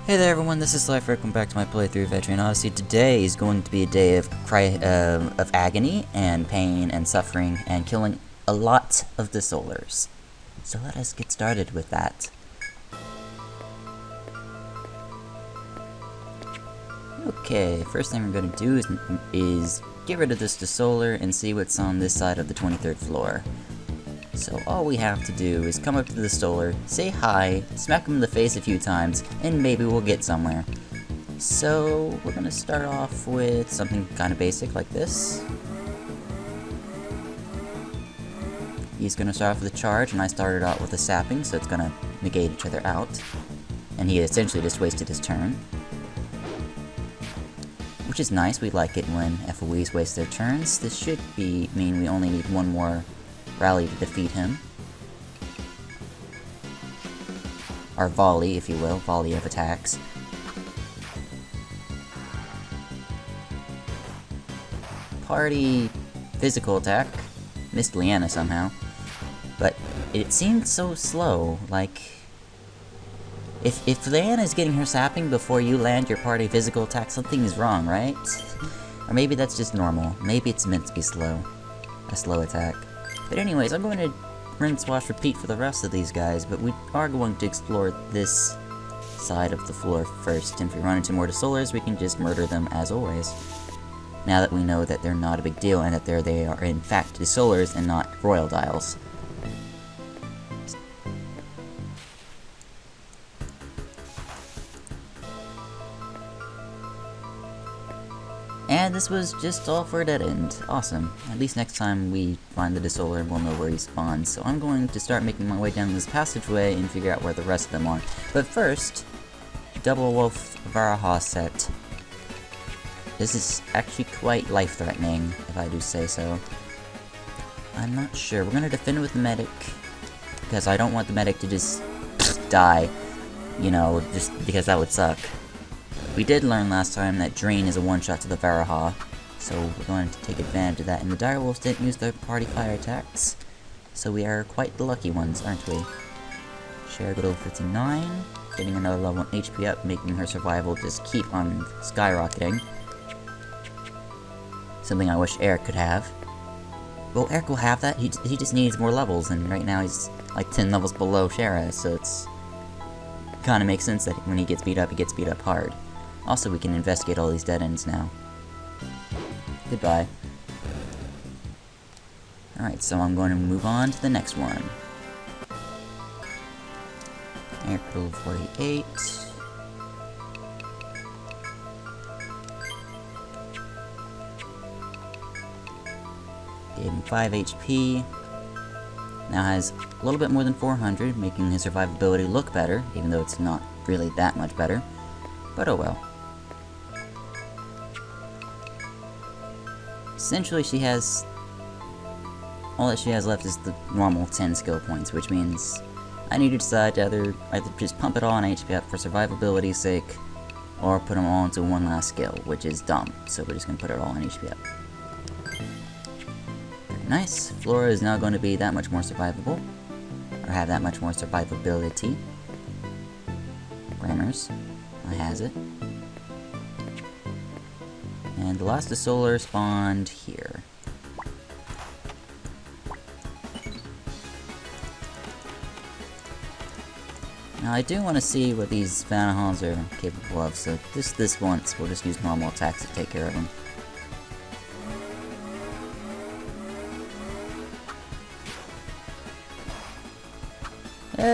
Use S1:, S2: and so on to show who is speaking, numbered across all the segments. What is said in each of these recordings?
S1: Hey there everyone, this is Life. Welcome back to my playthrough of Etrian Odyssey. Today is going to be a day of agony and pain and suffering and killing a lot of the Solars. So let us get started with that. Okay, first thing we're going to do is get rid of this Desolar and see what's on this side of the 23rd floor. So all we have to do is come up to the Desolar, say hi, smack him in the face a few times, and maybe we'll get somewhere. So we're gonna start off with something kind of basic like this. He's gonna start off with a charge, and I started out with a sapping, so it's gonna negate each other out. And he essentially just wasted his turn. Which is nice, we like it when FOEs waste their turns. This should mean we only need one more rally to defeat him. Our volley, if you will, volley of attacks. Party physical attack. Missed Leanna somehow. But it seemed so slow, like... If Leanna's getting her sapping before you land your party physical attack, something is wrong, right? Or maybe that's just normal. Maybe it's meant to be slow. A slow attack. But anyways, I'm going to rinse, wash, repeat for the rest of these guys, but we are going to explore this side of the floor first, and if we run into more Desolars, we can just murder them as always. Now that we know that they're not a big deal, and that they are in fact Desolars and not Royal Dials. And this was just all for a dead end. Awesome. At least next time we find the Desolar, we'll know where he spawns. So I'm going to start making my way down this passageway and figure out where the rest of them are. But first, Double Wolf Varaha set. This is actually quite life-threatening, if I do say so. I'm not sure. We're gonna defend with the medic, because I don't want the medic to just die, you know, just because that would suck. We did learn last time that Drain is a one-shot to the Varaha, so we're going to take advantage of that. And the Direwolves didn't use their party fire attacks, so we are quite the lucky ones, aren't we? Share good level 59, getting another level 1 HP up, making her survival just keep on skyrocketing. Something I wish Eric could have. Well, Eric will have that, he just needs more levels, and right now he's like 10 levels below Shara, so it's... kinda makes sense that when he gets beat up hard. Also, we can investigate all these dead ends now. Goodbye. Alright, so I'm going to move on to the next one. Air level 48. Gave him 5 HP. Now has a little bit more than 400, making his survivability look better, even though it's not really that much better. But oh well. Essentially, she has... all that she has left is the normal 10 skill points, which means I need to decide to either just pump it all on HP up for survivability's sake, or put them all into one last skill, which is dumb. So we're just going to put it all on HP up. Very nice. Flora is now going to be that much more survivable, or have that much more survivability. Grammars. I has it. And the last Desolar spawned here. Now I do want to see what these Vanahans are capable of, so this once we'll just use normal attacks to take care of them.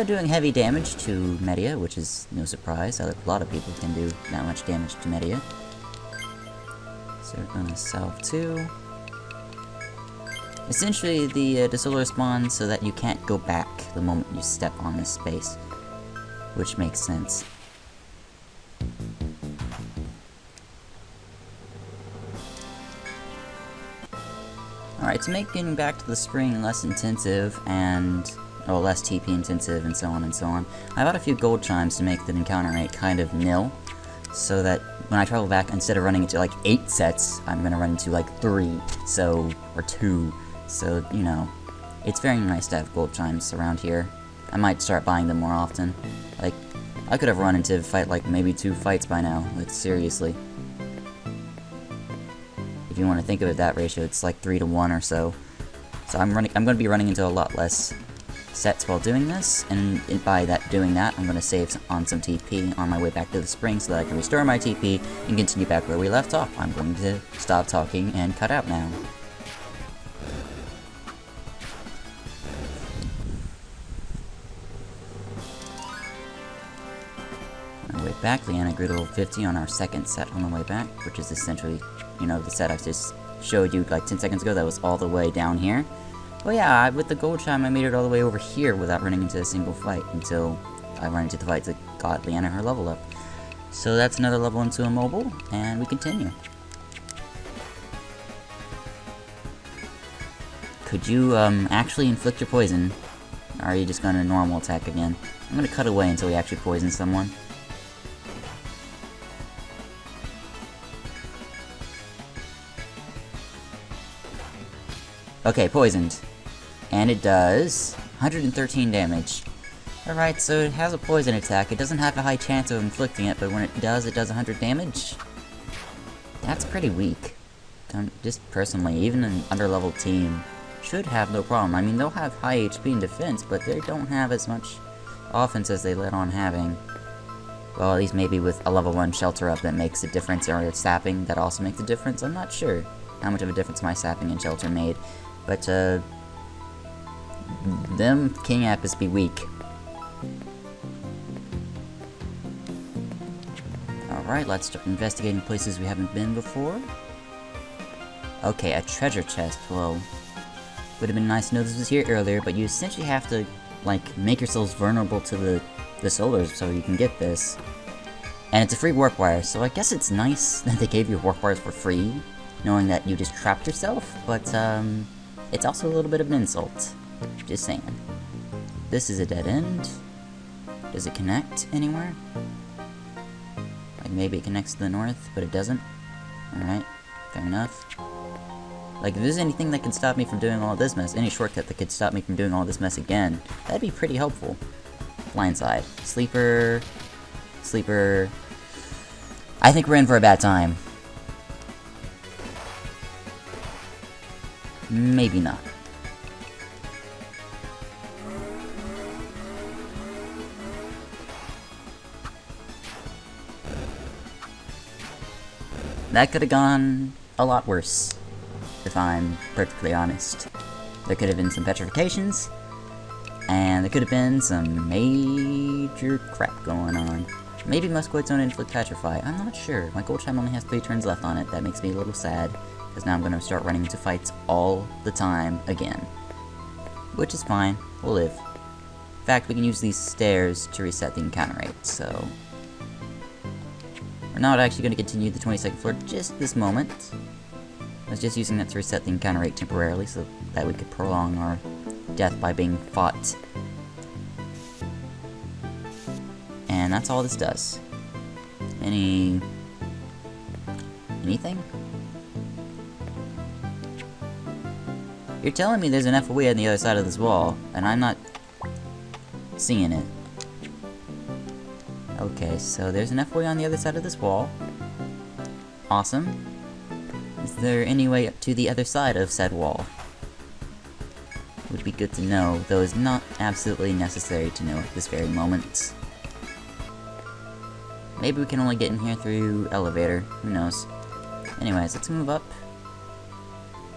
S1: Doing heavy damage to Media, which is no surprise. A lot of people can do that much damage to Media. So we're gonna salve 2. Essentially, the Desolar spawns so that you can't go back the moment you step on this space, which makes sense. Alright, to make getting back to the spring less intensive and... oh, less TP intensive and so on and so on, I bought a few gold chimes to make the encounter rate kind of nil, so that when I travel back, instead of running into like 8 sets, I'm gonna run into like 3, so, or 2, so, you know, it's very nice to have gold chimes around here. I might start buying them more often. Like, I could have run into a fight like maybe 2 fights by now, like seriously. If you want to think of it that ratio, it's like 3 to 1 or so. So I'm going to be running into a lot less sets while doing this, and by doing that, I'm going to save on some TP on my way back to the spring so that I can restore my TP and continue back where we left off. I'm going to stop talking and cut out now. On the way back, Leanna grew to level 50 on our second set on the way back, which is essentially, you know, the set I just showed you like 10 seconds ago that was all the way down here. Well, yeah, with the gold chime, I made it all the way over here without running into a single fight until I ran into the fight that got Leanna her level up. So that's another level into immobile, and we continue. Could you actually inflict your poison? Or are you just going to normal attack again? I'm going to cut away until we actually poison someone. Okay, poisoned. And it does 113 damage. Alright, so it has a poison attack. It doesn't have a high chance of inflicting it, but when it does 100 damage. That's pretty weak. Just personally, even an under-leveled team should have no problem. I mean, they'll have high HP and defense, but they don't have as much offense as they let on having. Well, at least maybe with a level 1 shelter up that makes a difference, or sapping that also makes a difference. I'm not sure how much of a difference my sapping and shelter made. But, them King Apis be weak. Alright, let's start investigating places we haven't been before. Okay, a treasure chest. Well, would have been nice to know this was here earlier, but you essentially have to, like, make yourselves vulnerable to the solars so you can get this. And it's a free warp wire, so I guess it's nice that they gave you warp wires for free, knowing that you just trapped yourself, but, it's also a little bit of an insult. Just saying. This is a dead end. Does it connect anywhere? Like maybe it connects to the north, but it doesn't. Alright, fair enough. Like if there's anything that can stop me from doing all this mess, any shortcut that could stop me from doing all this mess again, that'd be pretty helpful. Blindside. Sleeper. Sleeper. I think we're in for a bad time. Maybe not. That could have gone a lot worse, if I'm perfectly honest. There could have been some petrifications, and there could have been some major crap going on. Maybe Muscoids don't inflict petrify, I'm not sure. My gold chime only has 3 turns left on it, that makes me a little sad. Because now I'm going to start running into fights all the time again. Which is fine, we'll live. In fact, we can use these stairs to reset the encounter rate, so... We're not actually going to continue the 22nd floor just this moment. I was just using that to reset the encounter rate temporarily so that we could prolong our death by being fought. And that's all this does. Anything? You're telling me there's an FOE on the other side of this wall, and I'm not seeing it. Okay, so there's an FOE on the other side of this wall. Awesome. Is there any way up to the other side of said wall? Would be good to know, though it's not absolutely necessary to know at this very moment. Maybe we can only get in here through elevator, who knows. Anyways, let's move up.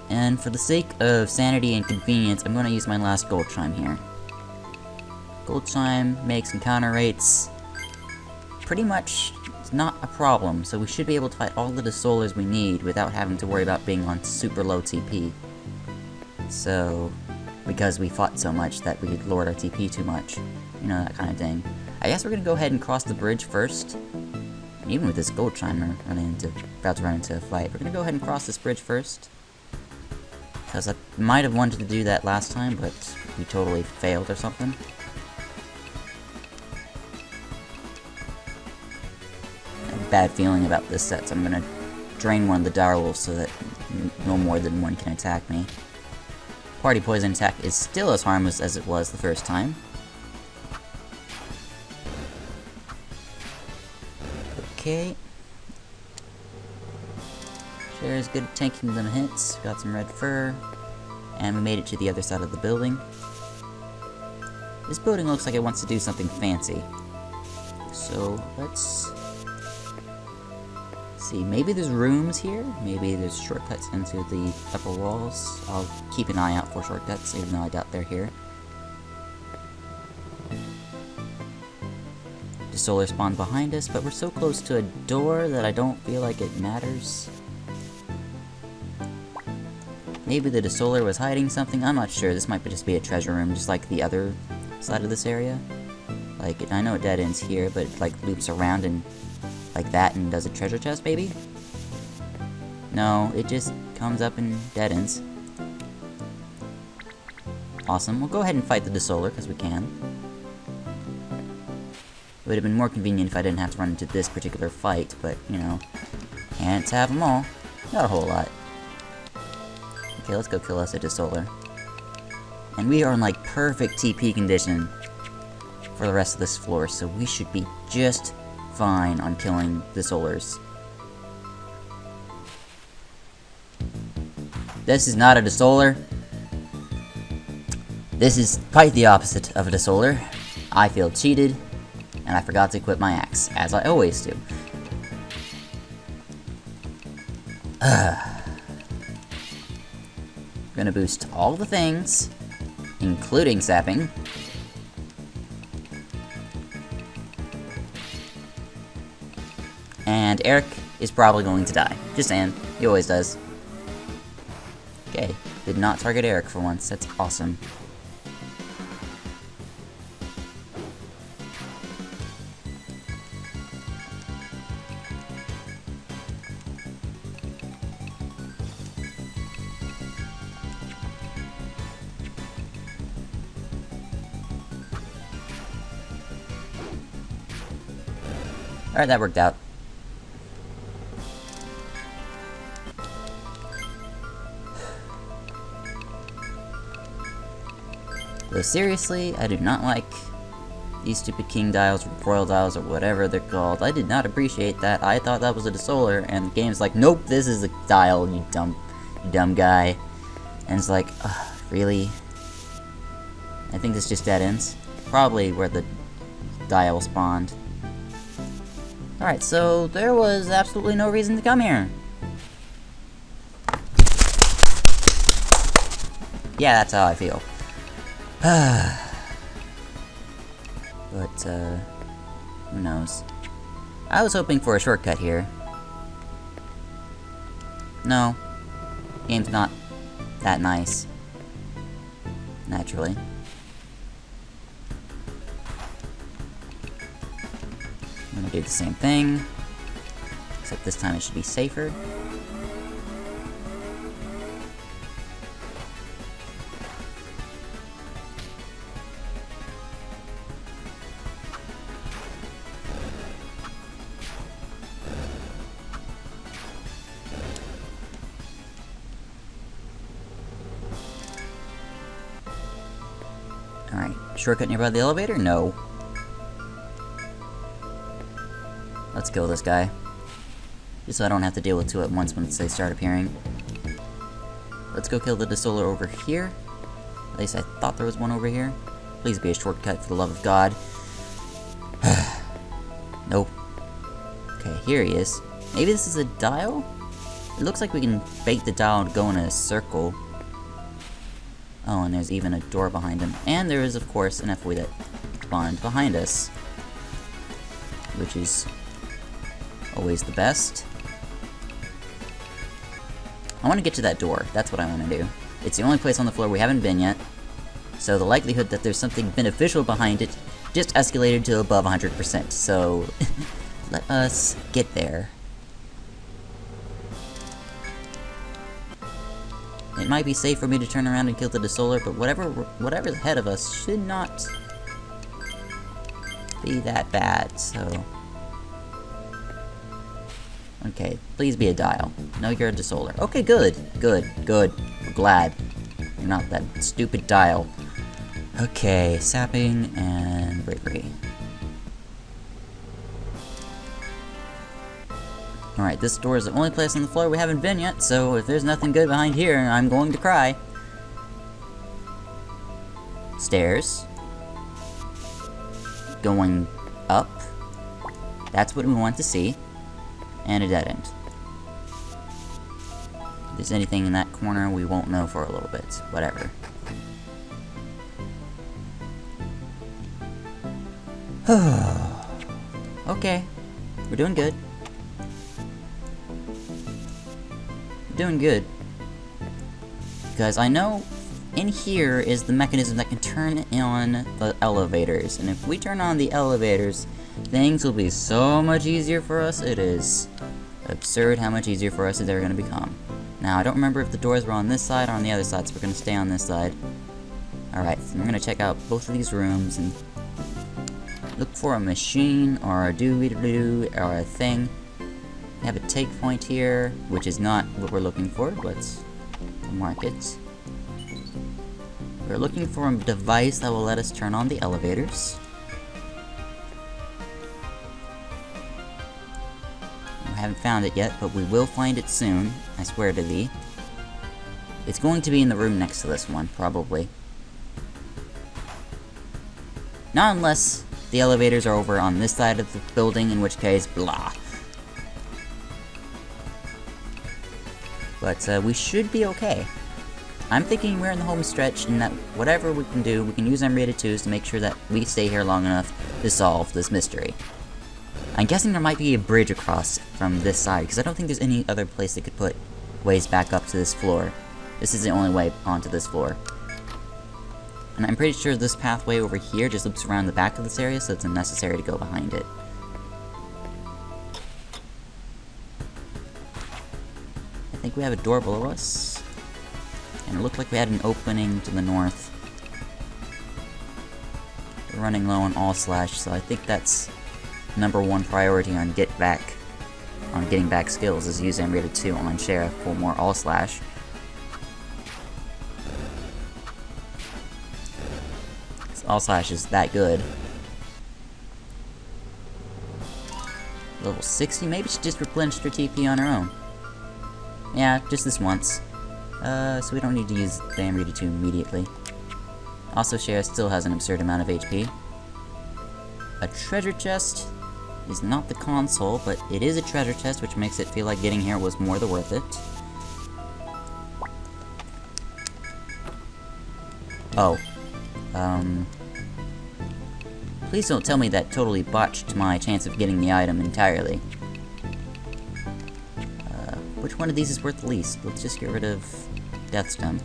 S1: And for the sake of sanity and convenience, I'm going to use my last gold chime here. Gold chime makes encounter rates pretty much not a problem, so we should be able to fight all the Desolars we need without having to worry about being on super low TP. So, because we fought so much that we lowered our TP too much. You know, that kind of thing. I guess we're going to go ahead and cross the bridge first. And even with this gold chime about to run into a fight, we're going to go ahead and cross this bridge first. Because I might have wanted to do that last time, but we totally failed or something. I have a bad feeling about this set, so I'm gonna drain one of the direwolves so that no more than one can attack me. Party poison attack is still as harmless as it was the first time. Okay. Sure is good at tanking them hits. Got some red fur. And we made it to the other side of the building. This building looks like it wants to do something fancy. So, let's see. Maybe there's rooms here? Maybe there's shortcuts into the upper walls. I'll keep an eye out for shortcuts, even though I doubt they're here. The solar spawned behind us, but we're so close to a door that I don't feel like it matters. Maybe the Desolar was hiding something? I'm not sure. This might just be a treasure room, just like the other side of this area. Like, I know it dead ends here, but it, like, loops around and like that and does a treasure chest, maybe? No, it just comes up and dead ends. Awesome. We'll go ahead and fight the Desolar, because we can. It would have been more convenient if I didn't have to run into this particular fight, but, you know, can't have them all. Not a whole lot. Okay, let's go kill us a Desolar. And we are in, like, perfect TP condition for the rest of this floor, so we should be just fine on killing Desolars. This is not a Desolar. This is quite the opposite of a Desolar. I feel cheated, and I forgot to equip my axe, as I always do. Gonna boost all the things, including sapping. And Eric is probably going to die. Just saying, he always does. Okay, did not target Eric for once, that's awesome. Alright, that worked out. Though seriously, I do not like these stupid king dials, or royal dials, or whatever they're called. I did not appreciate that. I thought that was a Desolar, and the game's like, nope, this is a dial, you dumb guy. And it's like, really? I think this just dead ends. Probably where the dial spawned. Alright, so there was absolutely no reason to come here. Yeah, that's how I feel. But, who knows? I was hoping for a shortcut here. No. Game's not that nice. Naturally. I'm gonna do the same thing, except this time it should be safer. Alright, shortcut nearby the elevator? No. Let's kill this guy. Just so I don't have to deal with two at once once they start appearing. Let's go kill the Desolar over here. At least I thought there was one over here. Please be a shortcut for the love of God. Nope. Okay, here he is. Maybe this is a dial? It looks like we can bait the dial to go in a circle. Oh, and there's even a door behind him. And there is, of course, an FOE that spawned behind us. Which is always the best. I want to get to that door. That's what I want to do. It's the only place on the floor we haven't been yet. So the likelihood that there's something beneficial behind it just escalated to above 100%. So let us get there. It might be safe for me to turn around and kill the Desolar, but whatever's ahead of us should not be that bad, so... Okay, please be a dial. No, you're a Desolar. Okay, good. Good. We're glad. You're not that stupid dial. Okay, sapping and bravery. Alright, this door is the only place on the floor we haven't been yet, so if there's nothing good behind here, I'm going to cry. Stairs. Going up. That's what we want to see. And a dead end. If there's anything in that corner, we won't know for a little bit. Whatever. Okay. We're doing good. Doing good. Because I know in here is the mechanism that can turn on the elevators. And if we turn on the elevators, things will be so much easier for us. It is absurd how much easier for us they're going to become. Now, I don't remember if the doors were on this side or on the other side, so we're going to stay on this side. Alright, so we're going to check out both of these rooms and look for a machine or a doo-doo or a thing. We have a take point here, which is not what we're looking for. Let's mark it. We're looking for a device that will let us turn on the elevators. I haven't found it yet, but we will find it soon, I swear to thee. It's going to be in the room next to this one, probably. Not unless the elevators are over on this side of the building, in which case, blah. But we should be okay. I'm thinking we're in the home stretch, and that whatever we can do, we can use Unrated 2s to make sure that we stay here long enough to solve this mystery. I'm guessing there might be a bridge across from this side, because I don't think there's any other place they could put ways back up to this floor. This is the only way onto this floor. And I'm pretty sure this pathway over here just loops around the back of this area, so it's unnecessary to go behind it. I think we have a door below us. And it looked like we had an opening to the north. We're running low on all slash, so I think that's #1 priority on getting back skills is use Unrated 2 on Sheriff for more all slash. All slash is that good. Level 60, maybe she just replenished her TP on her own. Yeah, just this once. So we don't need to use the Unrated 2 immediately. Also, Sheriff still has an absurd amount of HP. A treasure chest is not the console, but it is a treasure chest, which makes it feel like getting here was more than worth it. Oh. Please don't tell me that totally botched my chance of getting the item entirely. Which one of these is worth the least? Let's just get rid of Deathstone.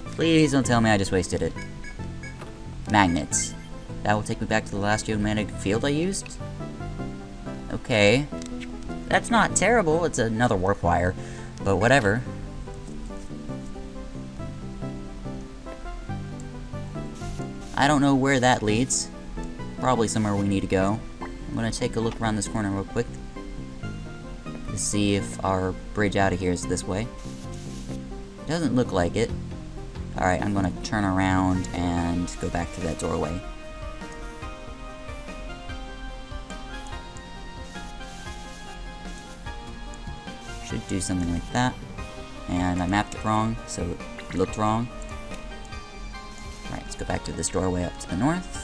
S1: Please don't tell me I just wasted it. Magnets. That will take me back to the last geomagnetic field I used? Okay. That's not terrible, it's another warp wire, but whatever. I don't know where that leads. Probably somewhere we need to go. I'm gonna take a look around this corner real quick to see if our bridge out of here is this way. Doesn't look like it. Alright, I'm gonna turn around and go back to that doorway. Should do something like that. And I mapped it wrong, so it looked wrong. Alright, let's go back to this doorway up to the north.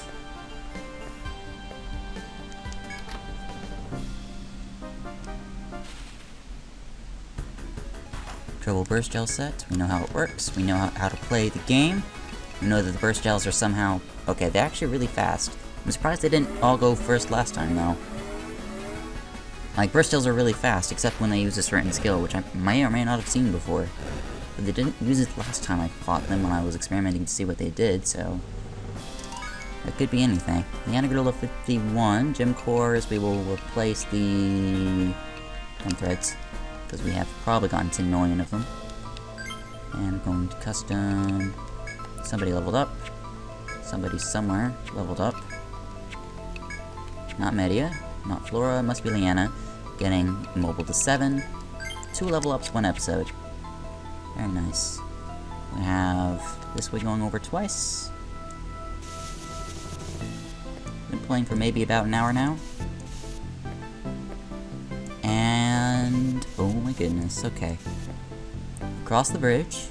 S1: Trouble burst gel set. We know how it works. We know how to play the game. We know that the burst gels are somehow... Okay, they're actually really fast. I'm surprised they didn't all go first last time, though. Like, burst gels are really fast, except when they use a certain skill, which I may or may not have seen before. But they didn't use it last time I fought them when I was experimenting to see what they did, so... It could be anything. The Anagrill of 51, Gem Cores, we will replace the... threads. Because we have probably gotten 10 million of them. And I'm going to custom... Somebody leveled up. Somebody somewhere leveled up. Not Media, not Flora, must be Leanna. Getting mobile to 7. 2 level ups, 1 episode. Very nice. We have this way going over twice. Been playing for maybe about an hour now. my goodness, okay. Cross the bridge.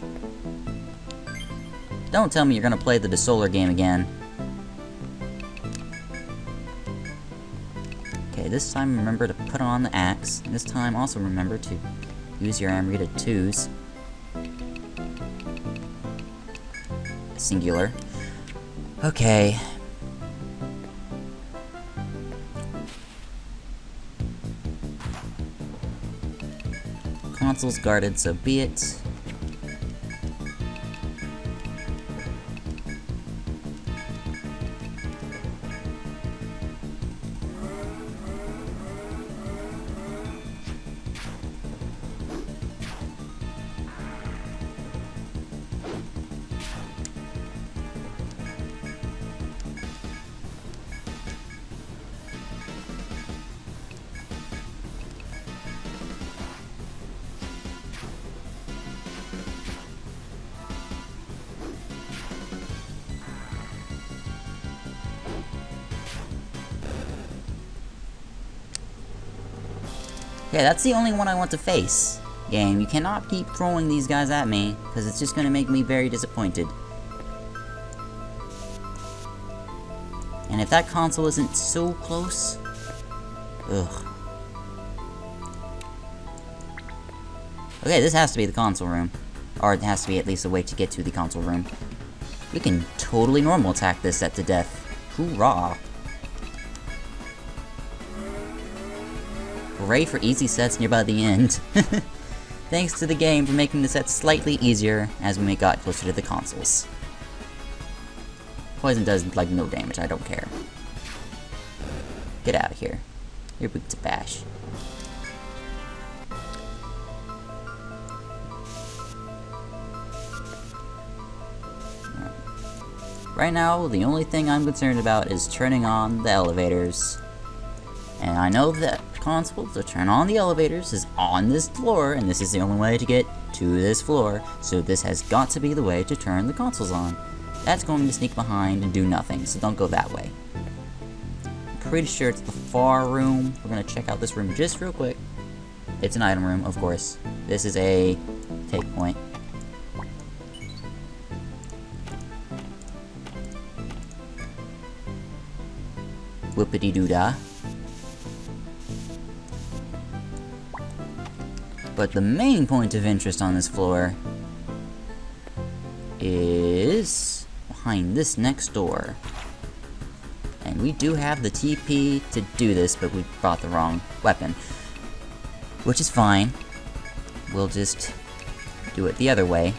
S1: Don't tell me you're gonna play the Desolar game again. Okay, this time remember to put on the axe. And this time also remember to use your Amrita 2s. Singular. Okay. Console's guarded, so be it. Yeah, that's the only one I want to face. Game, you cannot keep throwing these guys at me, because it's just going to make me very disappointed. And if that console isn't so close... Ugh. Okay, this has to be the console room. Or it has to be at least a way to get to the console room. We can totally normal attack this set to death. Hoorah! Hooray for easy sets nearby the end. Thanks to the game for making the set slightly easier as we got closer to the consoles. Poison does like no damage, I don't care. Get out of here. You're weak to bash. Right now, the only thing I'm concerned about is turning on the elevators. And I know that console to turn on the elevators is on this floor, and this is the only way to get to this floor, so this has got to be the way to turn the consoles on. That's going to sneak behind and do nothing, so don't go that way. I'm pretty sure it's the far room. We're gonna check out this room just real quick. It's an item room, of course. This is a take point. Whoopity-doo-dah. But the main point of interest on this floor is behind this next door. And we do have the TP to do this, but we brought the wrong weapon. Which is fine. We'll just do it the other way.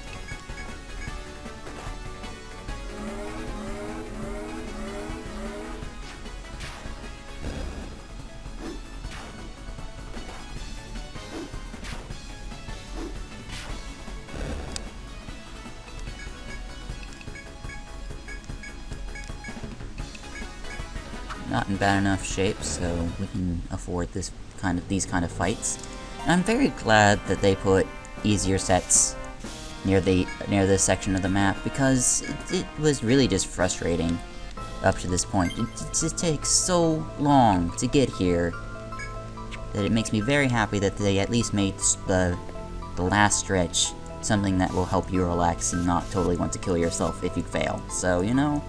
S1: Not in bad enough shape, so we can afford these kind of fights. And I'm very glad that they put easier sets near this section of the map, because it was really just frustrating up to this point. It just takes so long to get here that it makes me very happy that they at least made the last stretch something that will help you relax and not totally want to kill yourself if you fail. So, you know,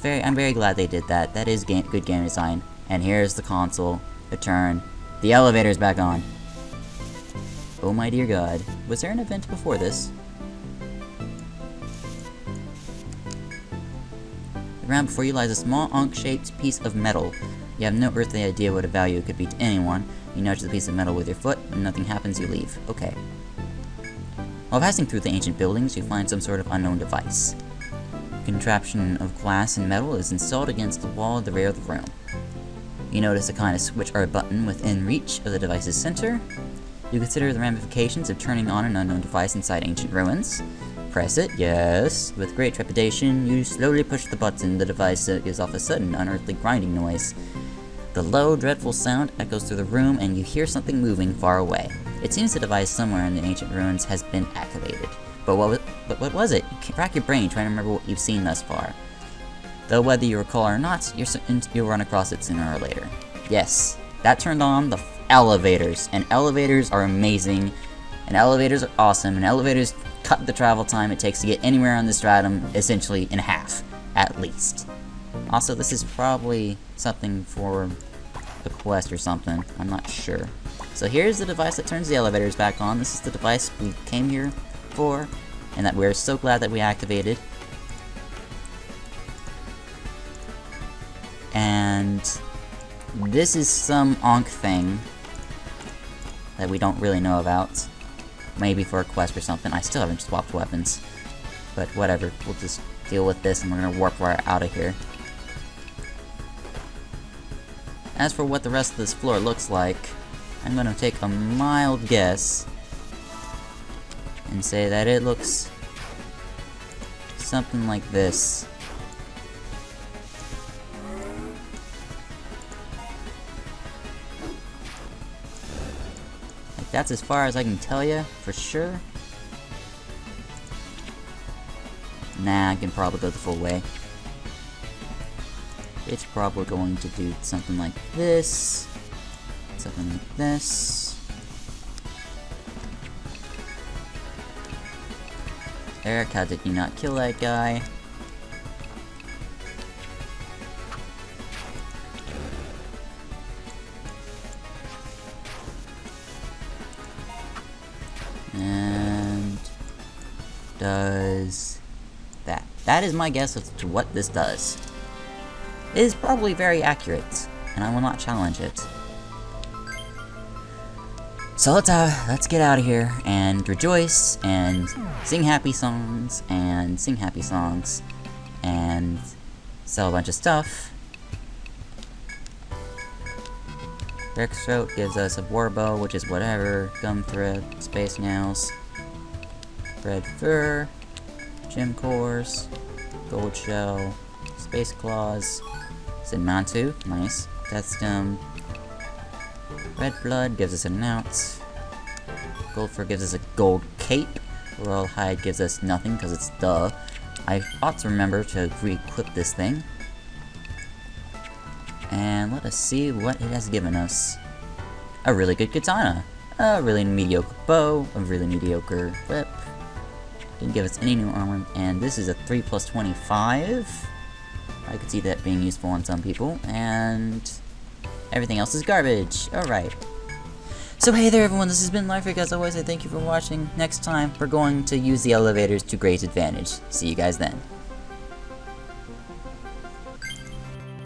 S1: I'm very glad they did that. That is good game design. And here's the console, the turn, the elevator's back on. Oh my dear god. Was there an event before this? The ground before you lies a small ankh-shaped piece of metal. You have no earthly idea what a value it could be to anyone. You nudge the piece of metal with your foot, and nothing happens, you leave. Okay. While passing through the ancient buildings, you find some sort of unknown device. Contraption of glass and metal is installed against the wall at the rear of the room. You notice a kind of switch or a button within reach of the device's center. You consider the ramifications of turning on an unknown device inside ancient ruins. Press it, yes. With great trepidation, you slowly push the button. The device gives off a sudden, unearthly grinding noise. The low, dreadful sound echoes through the room, and you hear something moving far away. It seems the device somewhere in the ancient ruins has been activated. But what was it? Rack your brain trying to remember what you've seen thus far. Though whether you recall or not, you'll run across it sooner or later. Yes, that turned on the elevators. And elevators are amazing, and elevators are awesome, and elevators cut the travel time it takes to get anywhere on the stratum essentially in half, at least. Also, this is probably something for a quest or something, I'm not sure. So here's the device that turns the elevators back on. This is the device we came here for, and that we're so glad that we activated. And this is some Onk thing that we don't really know about. Maybe for a quest or something. I still haven't swapped weapons. But whatever, we'll just deal with this and we're gonna warp right out of here. As for what the rest of this floor looks like, I'm gonna take a mild guess and say that it looks something like this. Like, that's as far as I can tell you, for sure. Nah, I can probably go the full way. It's probably going to do something like this. Something like this. Eric, how did you not kill that guy? And does that. That is my guess as to what this does. It is probably very accurate, and I will not challenge it. So let's get out of here and rejoice and sing happy songs and sell a bunch of stuff. Eric's throat gives us a war bow, which is whatever. Gum thread, space nails, red fur, gem cores, gold shell, space claws, Mantu, nice. Death stem. Red blood gives us a nout. Gold fur gives us a gold cape. Royal hide gives us nothing because it's duh. I ought to remember to re-equip this thing. And let us see what it has given us. A really good katana. A really mediocre bow. A really mediocre whip. Didn't give us any new armor. And this is a 3+25. I could see that being useful on some people. And everything else is garbage. Alright. So hey there everyone, this has been Life. As always, I thank you for watching. Next time, we're going to use the elevators to great advantage. See you guys then.